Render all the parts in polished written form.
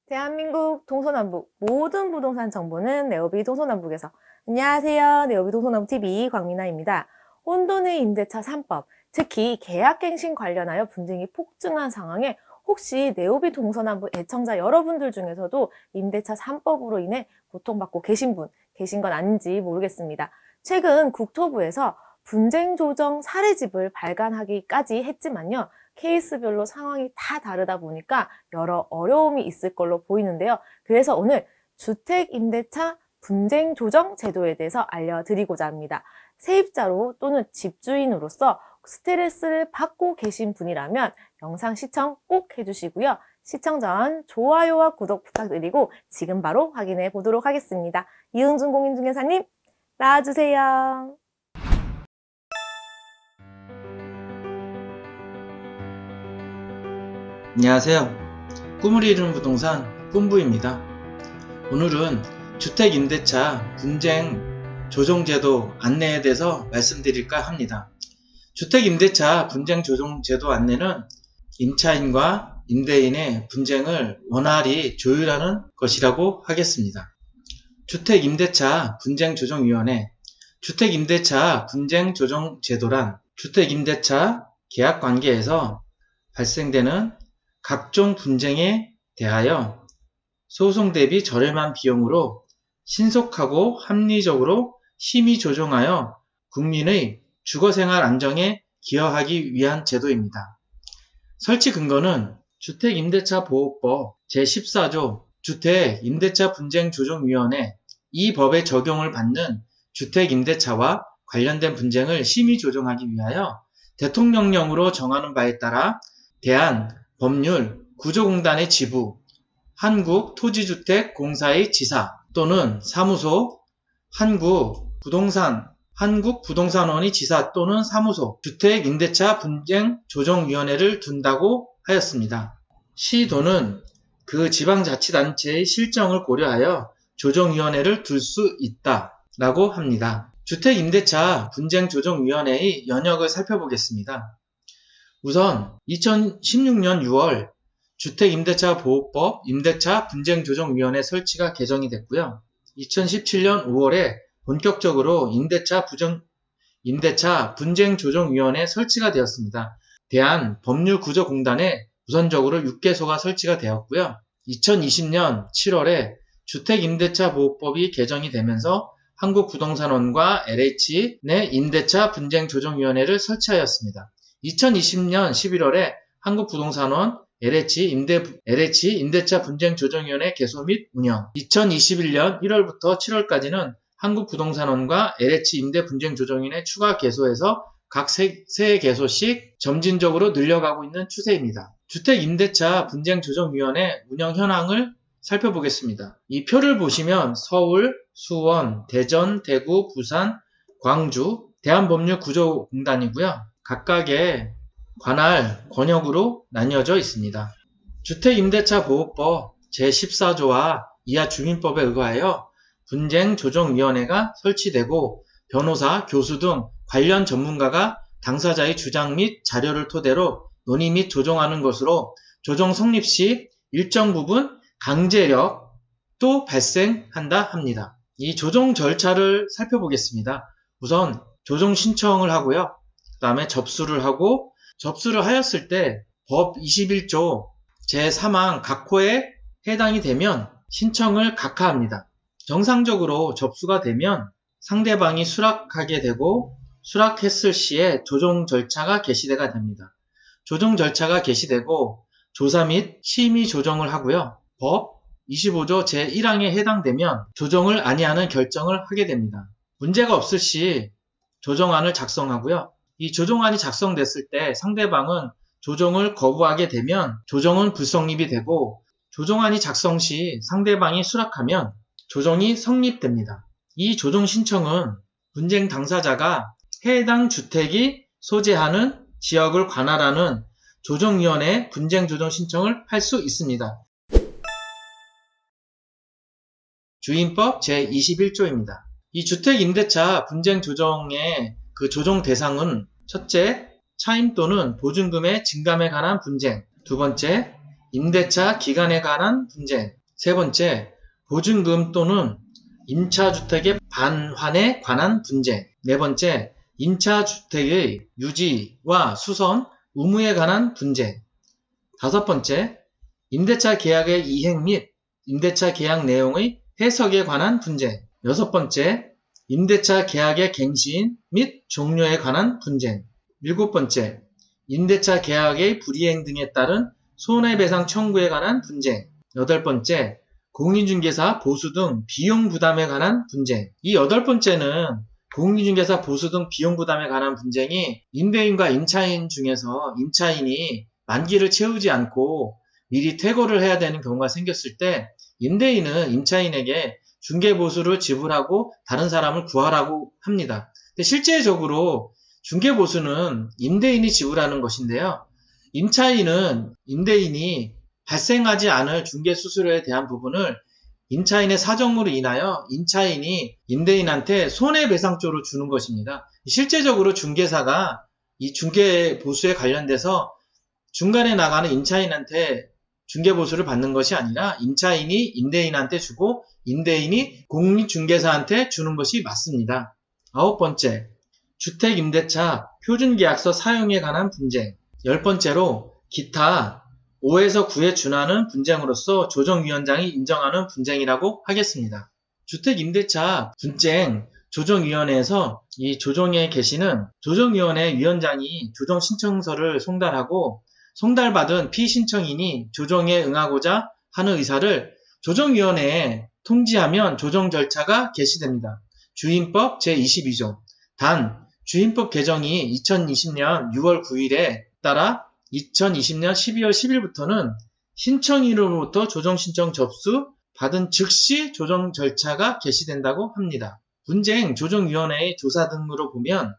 대한민국 동서남북 모든 부동산 정보는 네오비 동서남북에서. 안녕하세요. 네오비 동서남북TV 광민아입니다. 혼돈의 임대차 3법, 특히 계약갱신 관련하여 분쟁이 폭증한 상황에 혹시 네오비 동서남북 애청자 여러분들 중에서도 임대차 3법으로 인해 고통받고 계신 분 계신 건 아닌지 모르겠습니다. 최근 국토부에서 분쟁 조정 사례집을 발간하기까지 했지만요. 케이스별로 상황이 다 다르다 보니까 여러 어려움이 있을 걸로 보이는데요. 그래서 오늘 주택임대차 분쟁조정 제도에 대해서 알려드리고자 합니다. 세입자로 또는 집주인으로서 스트레스를 받고 계신 분이라면 영상 시청 꼭 해주시고요. 시청 전 좋아요와 구독 부탁드리고 지금 바로 확인해 보도록 하겠습니다. 이흥준 공인중개사님 나와주세요. 안녕하세요. 꿈을 이루는 부동산 꿈부입니다. 오늘은 주택임대차 분쟁 조정제도 안내에 대해서 말씀드릴까 합니다. 주택임대차 분쟁 조정제도 안내는 임차인과 임대인의 분쟁을 원활히 조율하는 것이라고 하겠습니다. 주택임대차 분쟁조정위원회 주택임대차 분쟁조정제도란 주택임대차 계약관계에서 발생되는 각종 분쟁에 대하여 소송 대비 저렴한 비용으로 신속하고 합리적으로 심의 조정하여 국민의 주거생활 안정에 기여하기 위한 제도입니다. 설치 근거는 주택임대차보호법 제14조 주택임대차분쟁조정위원회 이 법의 적용을 받는 주택임대차와 관련된 분쟁을 심의 조정하기 위하여 대통령령으로 정하는 바에 따라 대한법률구조공단의 지부, 한국토지주택공사의 지사 또는 사무소, 한국부동산원의 지사 또는 사무소, 주택임대차 분쟁조정위원회를 둔다고 하였습니다. 시도는 그 지방자치단체의 실정을 고려하여 조정위원회를 둘 수 있다라고 합니다. 주택임대차 분쟁조정위원회의 연역을 살펴보겠습니다. 우선 2016년 6월 주택임대차보호법 임대차분쟁조정위원회 설치가 개정이 됐고요. 2017년 5월에 본격적으로 임대차 분쟁조정위원회 설치가 되었습니다. 대한법률구조공단에 우선적으로 6개소가 설치가 되었고요. 2020년 7월에 주택임대차보호법이 개정이 되면서 한국부동산원과 LH 내 임대차 분쟁조정위원회를 설치하였습니다. 2020년 11월에 한국부동산원 LH 임대차 분쟁조정위원회 개소 및 운영 2021년 1월부터 7월까지는 한국부동산원과 LH 임대분쟁조정위원회 추가 개소에서 각 3개소씩 점진적으로 늘려가고 있는 추세입니다. 주택임대차 분쟁조정위원회 운영 현황을 살펴보겠습니다. 이 표를 보시면 서울, 수원, 대전, 대구, 부산, 광주 대한법률구조공단이고요. 각각의 관할 권역으로 나뉘어져 있습니다. 주택임대차보호법 제14조와 이하 주민법에 의거하여 분쟁조정위원회가 설치되고 변호사, 교수 등 관련 전문가가 당사자의 주장 및 자료를 토대로 논의 및 조정하는 것으로 조정 성립 시 일정 부분 강제력도 발생한다 합니다. 이 조정 절차를 살펴보겠습니다. 우선 조정 신청을 하고요. 그 다음에 접수를 하였을 때 법 21조 제3항 각호에 해당이 되면 신청을 각하합니다. 정상적으로 접수가 되면 상대방이 수락하게 되고 수락했을 시에 조정 절차가 개시가 됩니다. 조정 절차가 개시되고 조사 및 심의 조정을 하고요. 법 25조 제1항에 해당되면 조정을 아니하는 결정을 하게 됩니다. 문제가 없을 시 조정안을 작성하고요. 이 조정안이 작성됐을 때 상대방은 조정을 거부하게 되면 조정은 불성립이 되고 조정안이 작성 시 상대방이 수락하면 조정이 성립됩니다. 이 조정 신청은 분쟁 당사자가 해당 주택이 소재하는 지역을 관할하는 조정위원회에 분쟁조정 신청을 할 수 있습니다. 주임법 제21조입니다. 이 주택임대차 분쟁조정의 그 조정 대상은 첫째, 차임 또는 보증금의 증감에 관한 분쟁, 두 번째, 임대차 기간에 관한 분쟁, 세 번째, 보증금 또는 임차주택의 반환에 관한 분쟁. 네 번째, 임차주택의 유지와 수선, 의무에 관한 분쟁. 다섯 번째, 임대차 계약의 이행 및 임대차 계약 내용의 해석에 관한 분쟁. 여섯 번째, 임대차 계약의 갱신 및 종료에 관한 분쟁. 일곱 번째, 임대차 계약의 불이행 등에 따른 손해배상 청구에 관한 분쟁. 여덟 번째, 공인중개사 보수 등 비용 부담에 관한 분쟁. 이 여덟 번째는 공인중개사 보수 등 비용 부담에 관한 분쟁이 임대인과 임차인 중에서 임차인이 만기를 채우지 않고 미리 퇴거를 해야 되는 경우가 생겼을 때 임대인은 임차인에게 중개보수를 지불하고 다른 사람을 구하라고 합니다. 근데 실제적으로 중개보수는 임대인이 지불하는 것인데요. 임차인은 임대인이 발생하지 않을 중개수수료에 대한 부분을 임차인의 사정으로 인하여 임차인이 임대인한테 손해배상조로 주는 것입니다. 실제적으로 중개사가 이 중개보수에 관련돼서 중간에 나가는 임차인한테 중개보수를 받는 것이 아니라 임차인이 임대인한테 주고 임대인이 공인중개사한테 주는 것이 맞습니다. 아홉 번째, 주택임대차 표준계약서 사용에 관한 분쟁. 열 번째로 기타 5에서 9에 준하는 분쟁으로서 조정위원장이 인정하는 분쟁이라고 하겠습니다. 주택임대차 분쟁 조정위원회에서 이 조정에 계시는 조정위원회 위원장이 조정신청서를 송달하고 송달받은 피신청인이 조정에 응하고자 하는 의사를 조정위원회에 통지하면 조정 절차가 개시됩니다. 주임법 제22조. 단, 주임법 개정이 2020년 6월 9일에 따라 2020년 12월 10일부터는 신청인으로부터 조정신청 접수 받은 즉시 조정 절차가 개시된다고 합니다. 분쟁 조정위원회의 조사 등으로 보면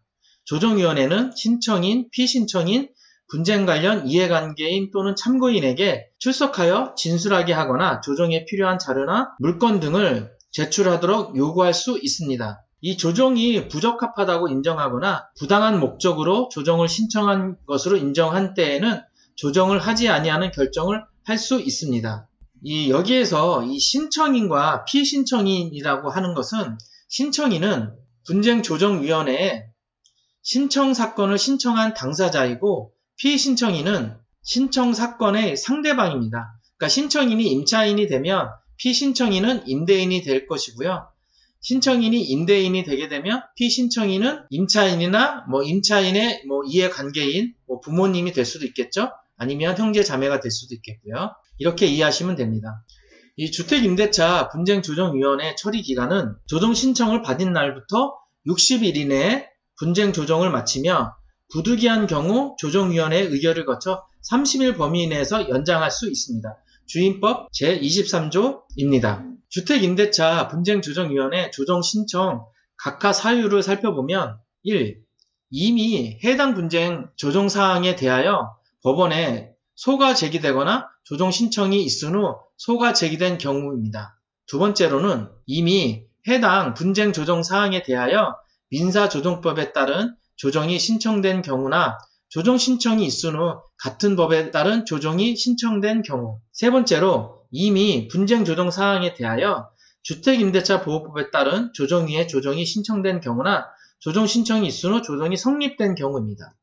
조정위원회는 신청인, 피신청인, 분쟁 관련 이해관계인 또는 참고인에게 출석하여 진술하게 하거나 조정에 필요한 자료나 물건 등을 제출하도록 요구할 수 있습니다. 이 조정이 부적합하다고 인정하거나 부당한 목적으로 조정을 신청한 것으로 인정한 때에는 조정을 하지 아니하는 결정을 할 수 있습니다. 여기에서 이 신청인과 피신청인이라고 하는 것은 신청인은 분쟁조정위원회에 신청 사건을 신청한 당사자이고 피신청인은 신청 사건의 상대방입니다. 그러니까 신청인이 임차인이 되면 피신청인은 임대인이 될 것이고요. 신청인이 임대인이 되게 되면 피신청인은 임차인이나 임차인의 이해관계인 부모님이 될 수도 있겠죠. 아니면 형제 자매가 될 수도 있겠고요. 이렇게 이해하시면 됩니다. 이 주택임대차 분쟁조정위원회 처리 기간은 조정 신청을 받은 날부터 60일 이내에 분쟁 조정을 마치며 부득이한 경우 조정위원회의 의결을 거쳐 30일 범위 내에서 연장할 수 있습니다. 주임법 제23조입니다. 주택임대차 분쟁조정위원회 조정신청 각하 사유를 살펴보면 1. 이미 해당 분쟁 조정사항에 대하여 법원에 소가 제기되거나 조정신청이 있은 후 소가 제기된 경우입니다. 두 번째로는 이미 해당 분쟁 조정사항에 대하여 민사조정법에 따른 조정이 신청된 경우나 조정신청이 있은 후 같은 법에 따른 조정이 신청된 경우. 세 번째로 이미 분쟁 조정 사항에 대하여 주택임대차 보호법에 따른 조정위의 조정이 신청된 경우나 조정 신청이 있은 후 조정이 성립된 경우입니다.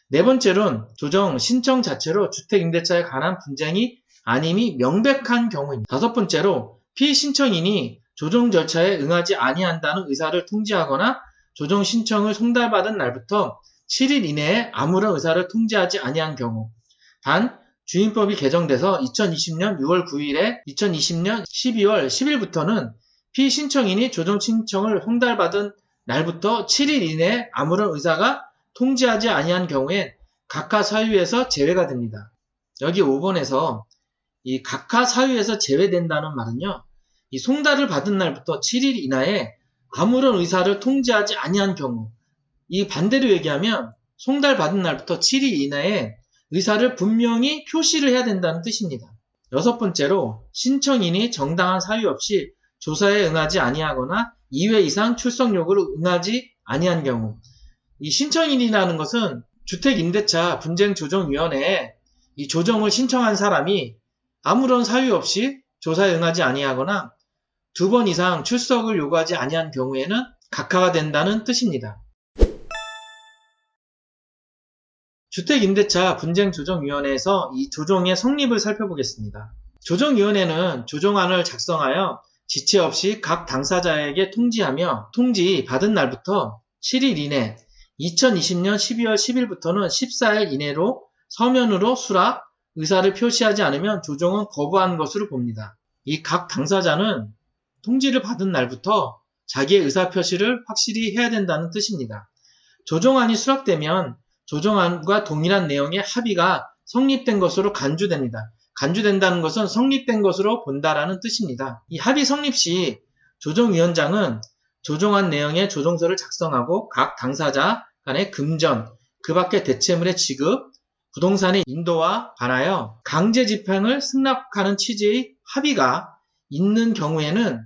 네 번째로는 조정 신청 자체로 주택임대차에 관한 분쟁이 아님이 명백한 경우입니다. 다섯 번째로 피신청인이 조정 절차에 응하지 아니한다는 의사를 통지하거나 조정 신청을 송달받은 날부터 7일 이내에 아무런 의사를 통지하지 아니한 경우. 단, 주임법이 개정돼서 2020년 6월 9일에 2020년 12월 10일부터는 피신청인이 조정 신청을 송달받은 날부터 7일 이내에 아무런 의사가 통지하지 아니한 경우엔 각하 사유에서 제외가 됩니다. 여기 5번에서 이 각하 사유에서 제외된다는 말은요. 이 송달을 받은 날부터 7일 이내에 아무런 의사를 통지하지 아니한 경우. 이 반대로 얘기하면 송달 받은 날부터 7일 이내에 의사를 분명히 표시를 해야 된다는 뜻입니다. 여섯 번째로 신청인이 정당한 사유 없이 조사에 응하지 아니하거나 2회 이상 출석 요구를 응하지 아니한 경우. 이 신청인이라는 것은 주택임대차 분쟁조정위원회에 이 조정을 신청한 사람이 아무런 사유 없이 조사에 응하지 아니하거나 2번 이상 출석을 요구하지 아니한 경우에는 각하가 된다는 뜻입니다. 주택임대차 분쟁조정위원회에서 이 조정의 성립을 살펴보겠습니다. 조정위원회는 조정안을 작성하여 지체 없이 각 당사자에게 통지하며 통지 받은 날부터 7일 이내, 2020년 12월 10일부터는 14일 이내로 서면으로 수락, 의사를 표시하지 않으면 조정은 거부한 것으로 봅니다. 이 각 당사자는 통지를 받은 날부터 자기의 의사표시를 확실히 해야 된다는 뜻입니다. 조정안이 수락되면 조정안과 동일한 내용의 합의가 성립된 것으로 간주됩니다. 간주된다는 것은 성립된 것으로 본다라는 뜻입니다. 이 합의 성립 시 조정위원장은 조정안 내용의 조정서를 작성하고 각 당사자 간의 금전, 그 밖의 대체물의 지급, 부동산의 인도와 관하여 강제 집행을 승낙하는 취지의 합의가 있는 경우에는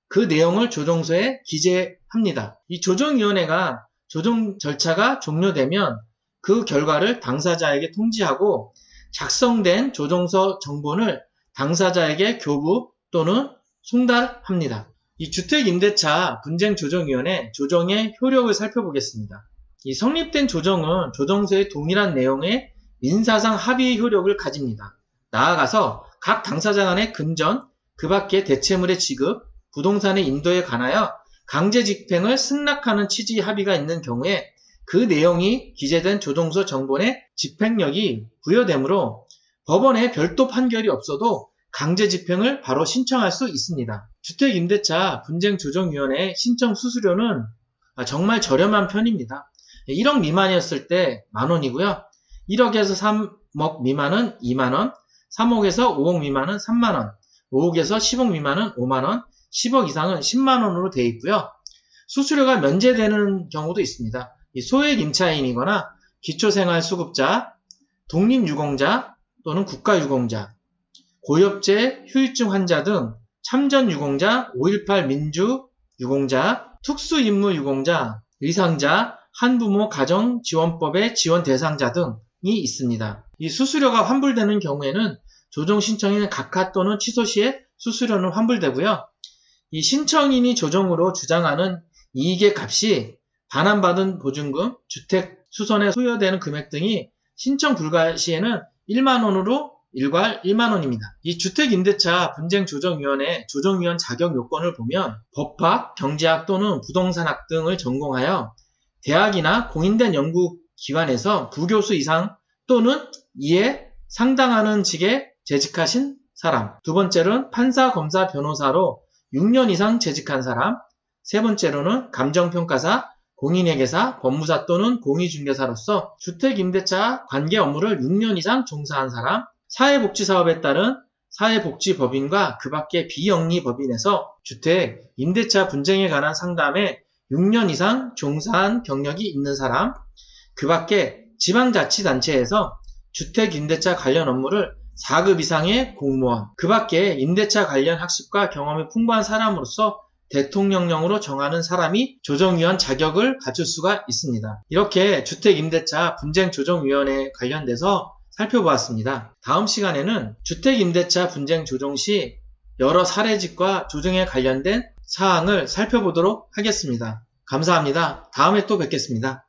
그 내용을 조정서에 기재합니다. 이 조정위원회가 조정 절차가 종료되면 그 결과를 당사자에게 통지하고 작성된 조정서 정본을 당사자에게 교부 또는 송달합니다. 이 주택임대차 분쟁조정위원회 조정의 효력을 살펴보겠습니다. 이 성립된 조정은 조정서의 동일한 내용의 민사상 합의의 효력을 가집니다. 나아가서 각 당사자 간의 금전, 그 밖의 대체물의 지급, 부동산의 인도에 관하여 강제 집행을 승낙하는 취지의 합의가 있는 경우에 그 내용이 기재된 조정서 정본에 집행력이 부여되므로 법원에 별도 판결이 없어도 강제 집행을 바로 신청할 수 있습니다. 주택임대차 분쟁조정위원회의 신청 수수료는 정말 저렴한 편입니다. 1억 미만이었을 때 만원이고요. 1억에서 3억 미만은 2만원, 3억에서 5억 미만은 3만원, 5억에서 10억 미만은 5만원, 10억 이상은 10만원으로 되어 있고요. 수수료가 면제되는 경우도 있습니다. 소액 임차인이거나 기초생활수급자, 독립유공자 또는 국가유공자, 고엽제, 휴유증 환자 등 참전유공자, 5.18 민주유공자, 특수임무유공자, 의상자, 한부모 가정지원법의 지원 대상자 등이 있습니다. 이 수수료가 환불되는 경우에는 조정 신청인 각하 또는 취소 시에 수수료는 환불되고요. 이 신청인이 조정으로 주장하는 이익의 값이 반환받은 보증금, 주택 수선에 소요되는 금액 등이 신청 불가 시에는 1만원으로 일괄 1만원입니다. 이 주택임대차 분쟁조정위원회 조정위원 자격 요건을 보면 법학, 경제학 또는 부동산학 등을 전공하여 대학이나 공인된 연구기관에서 부교수 이상 또는 이에 상당하는 직에 재직하신 사람, 두 번째로는 판사, 검사, 변호사로 6년 이상 재직한 사람, 세 번째로는 감정평가사, 공인회계사, 법무사 또는 공인중개사로서 주택임대차 관계 업무를 6년 이상 종사한 사람, 사회복지사업에 따른 사회복지법인과 그 밖의 비영리법인에서 주택임대차 분쟁에 관한 상담에 6년 이상 종사한 경력이 있는 사람, 그 밖에 지방자치단체에서 주택임대차 관련 업무를 4급 이상의 공무원, 그 밖에 임대차 관련 학습과 경험이 풍부한 사람으로서 대통령령으로 정하는 사람이 조정위원 자격을 갖출 수가 있습니다. 이렇게 주택임대차 분쟁조정위원회에 관련돼서 살펴보았습니다. 다음 시간에는 주택임대차 분쟁조정 시 여러 사례집과 조정에 관련된 사항을 살펴보도록 하겠습니다. 감사합니다. 다음에 또 뵙겠습니다.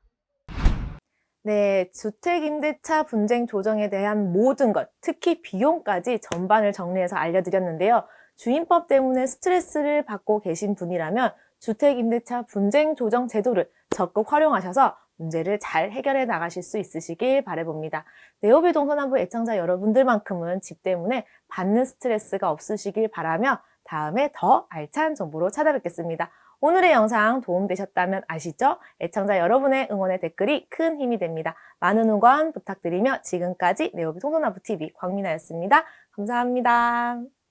네, 주택임대차 분쟁 조정에 대한 모든 것, 특히 비용까지 전반을 정리해서 알려드렸는데요. 주임법 때문에 스트레스를 받고 계신 분이라면 주택임대차 분쟁 조정 제도를 적극 활용하셔서 문제를 잘 해결해 나가실 수 있으시길 바라봅니다. 네오비 동서남부 애청자 여러분들만큼은 집 때문에 받는 스트레스가 없으시길 바라며 다음에 더 알찬 정보로 찾아뵙겠습니다. 오늘의 영상 도움되셨다면 아시죠? 애청자 여러분의 응원의 댓글이 큰 힘이 됩니다. 많은 응원 부탁드리며 지금까지 네오비 동서남부 TV 광민아였습니다. 감사합니다.